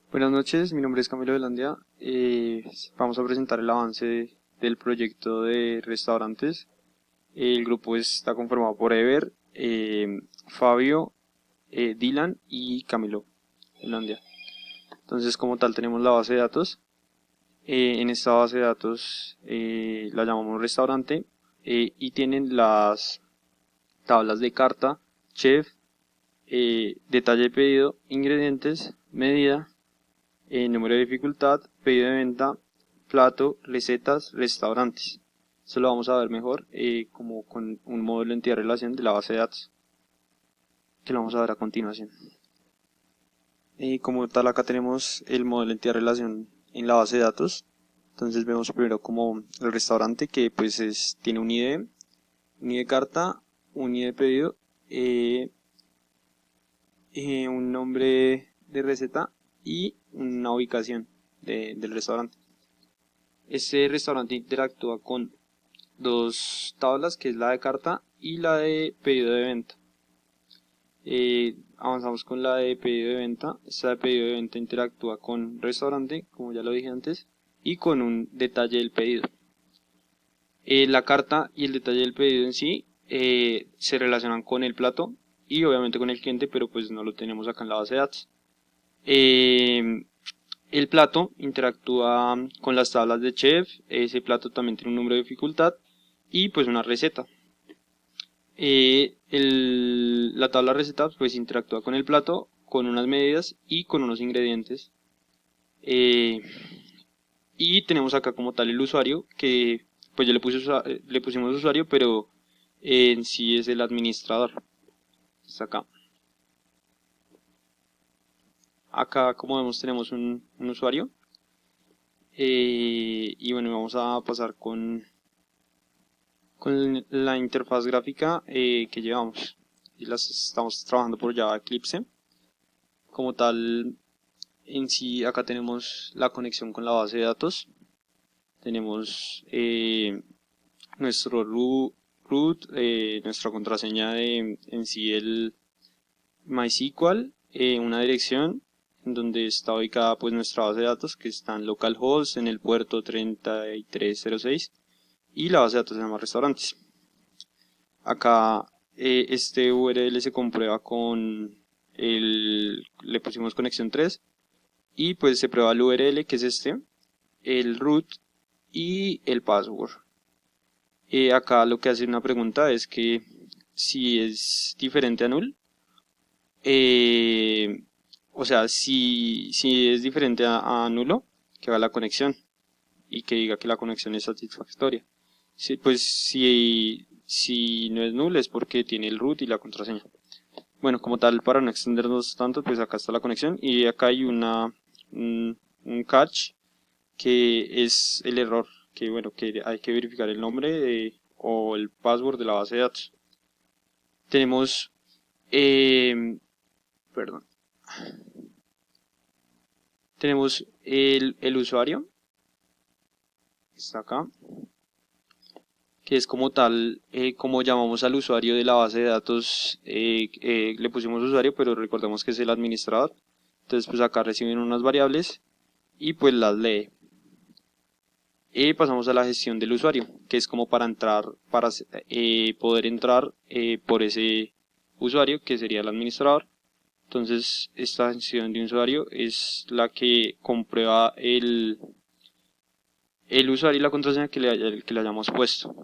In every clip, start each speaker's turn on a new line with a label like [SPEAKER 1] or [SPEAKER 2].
[SPEAKER 1] Buenas noches, mi nombre es Camilo Velandia. Vamos a presentar el avance del proyecto de restaurantes. El grupo está conformado por Ever, Fabio, Dylan y Camilo Velandia. Entonces, como tal, tenemos la base de datos. En esta base de datos la llamamos restaurante y tienen las tablas de carta, chef, detalle de pedido, ingredientes, medida, número de dificultad, pedido de venta, plato, recetas, restaurantes. Esto lo vamos a ver mejor como con un módulo de entidad-relación de la base de datos, que lo vamos a ver a continuación. Como tal, acá tenemos el modelo de entidad-relación en la base de datos. Entonces vemos primero como el restaurante que pues tiene un ID de carta, un ID de pedido, eh, un nombre de receta y una ubicación del restaurante. Este restaurante interactúa con dos tablas, que es la de carta y la de pedido de venta. Avanzamos con la de pedido de venta. Esta de pedido de venta interactúa con restaurante, como ya lo dije antes, y con un detalle del pedido. La carta y el detalle del pedido en sí se relacionan con el plato y obviamente con el cliente, pero pues no lo tenemos acá en la base de datos. Eh, el plato interactúa con las tablas de chef. Ese plato también tiene un número de dificultad y pues una receta. La tabla de recetas pues interactúa con el plato, con unas medidas y con unos ingredientes. Eh, y tenemos acá como tal el usuario, que pues ya le pusimos usuario, pero en sí es el administrador. Está acá. Acá, como vemos, tenemos un usuario. Y bueno, vamos a pasar con la interfaz gráfica que llevamos. Y las estamos trabajando por Java Eclipse. Como tal, en sí, acá tenemos la conexión con la base de datos. Tenemos nuestro root, nuestra contraseña de en sí el MySQL, una dirección en donde está ubicada pues nuestra base de datos, que está en localhost en el puerto 3306, y la base de datos se llama restaurantes. Acá este URL se comprueba le pusimos conexión 3 y pues se prueba el URL, que es el root y el password. Acá lo que hace una pregunta es que si es diferente a null, eh, o sea, si es diferente a nulo, que haga la conexión y que diga que la conexión es satisfactoria. Pues si no es null es porque tiene el root y la contraseña. Bueno, como tal, para no extendernos tanto, pues acá está la conexión y acá hay un catch, que es el error, que bueno, que hay que verificar el nombre o el password de la base de datos. Tenemos, eh, perdón, tenemos el usuario, que está acá, que es como tal, como llamamos al usuario de la base de datos. Le pusimos usuario, pero recordemos que es el administrador. Entonces pues acá reciben unas variables y pues las lee. Y pasamos a la gestión del usuario, que es como para entrar, para poder entrar por ese usuario, que sería el administrador. Entonces, esta gestión de usuario es la que comprueba el usuario y la contraseña que le hayamos puesto.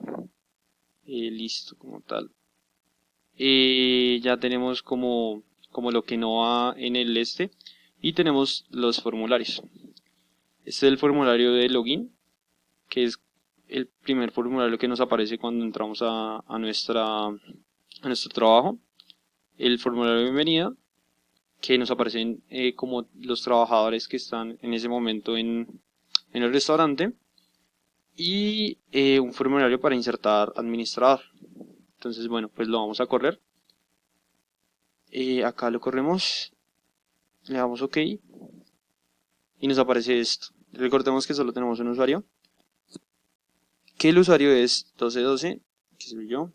[SPEAKER 1] Listo, como tal. Ya tenemos como lo que no va en el y tenemos los formularios. Este es el formulario de login, que es el primer formulario que nos aparece cuando entramos a nuestro trabajo. El formulario de bienvenida, que nos aparecen como los trabajadores que están en ese momento en el restaurante. Y un formulario para insertar administrador. Entonces, bueno, pues lo vamos a correr. Acá lo corremos, le damos OK y nos aparece esto. Recordemos que solo tenemos un usuario, que el usuario es 1212, que soy yo.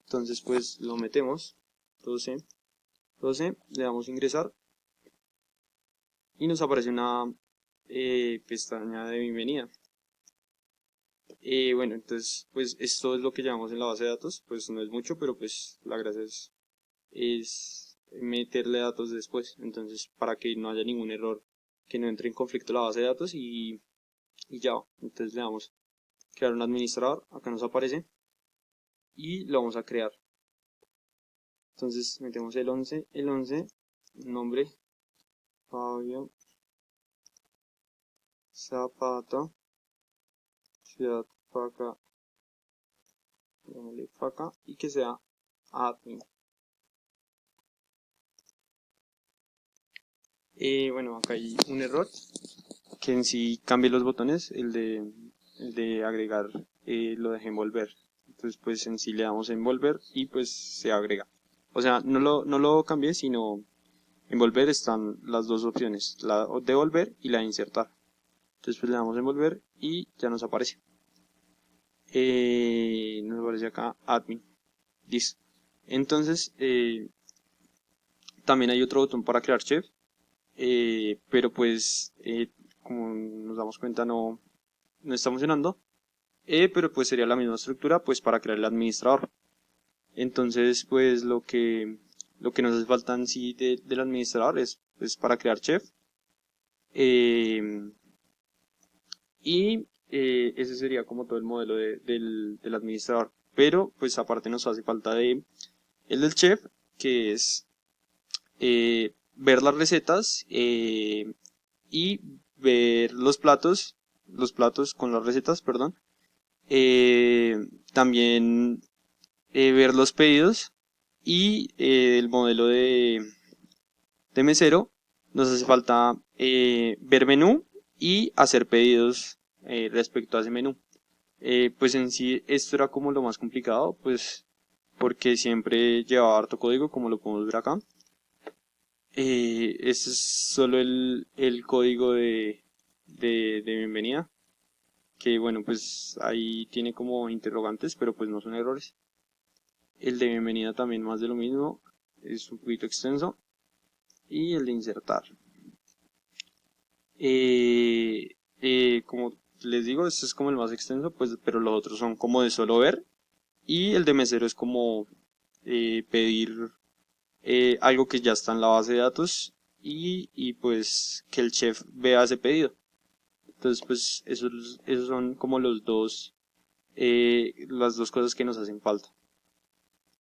[SPEAKER 1] Entonces pues lo metemos, 12, le damos ingresar y nos aparece una pestaña de bienvenida. Bueno, entonces pues esto es lo que llevamos en la base de datos, pues no es mucho, pero pues la gracia es meterle datos después, entonces para que no haya ningún error, que no entre en conflicto la base de datos y ya, entonces le damos crear un administrador, acá nos aparece y lo vamos a crear. Entonces metemos el 11, nombre, Fabio Zapata, ciudad Faca, Faca, y que sea admin. Bueno, acá hay un error, que en sí cambie los botones, el de agregar lo dejé envolver. Entonces pues en sí le damos a envolver y pues se agrega. O sea, no lo cambié, sino envolver están las dos opciones, la de volver y la de insertar. Entonces pues le damos a envolver y ya nos aparece. Nos aparece acá admin. Listo. Entonces también hay otro botón para crear chef, pero pues como nos damos cuenta no está funcionando. Pero pues sería la misma estructura pues para crear el administrador. Entonces pues lo que nos hace falta en sí del administrador es pues para crear chef, y ese sería como todo el modelo del administrador. Pero pues aparte nos hace falta el del chef, que es ver las recetas y ver los platos con las recetas, perdón. También ver los pedidos y el modelo de mesero. Nos hace falta ver menú y hacer pedidos respecto a ese menú. Pues en sí esto era como lo más complicado, pues porque siempre llevaba harto código, como lo podemos ver acá. Este es solo el código de bienvenida, que bueno, pues ahí tiene como interrogantes, pero pues no son errores. El de bienvenida también más de lo mismo, es un poquito extenso. Y el de insertar. Como les digo, este es como el más extenso, pues, pero los otros son como de solo ver. Y el de mesero es como pedir algo que ya está en la base de datos y pues que el chef vea ese pedido. Entonces, pues esos son como las dos cosas que nos hacen falta.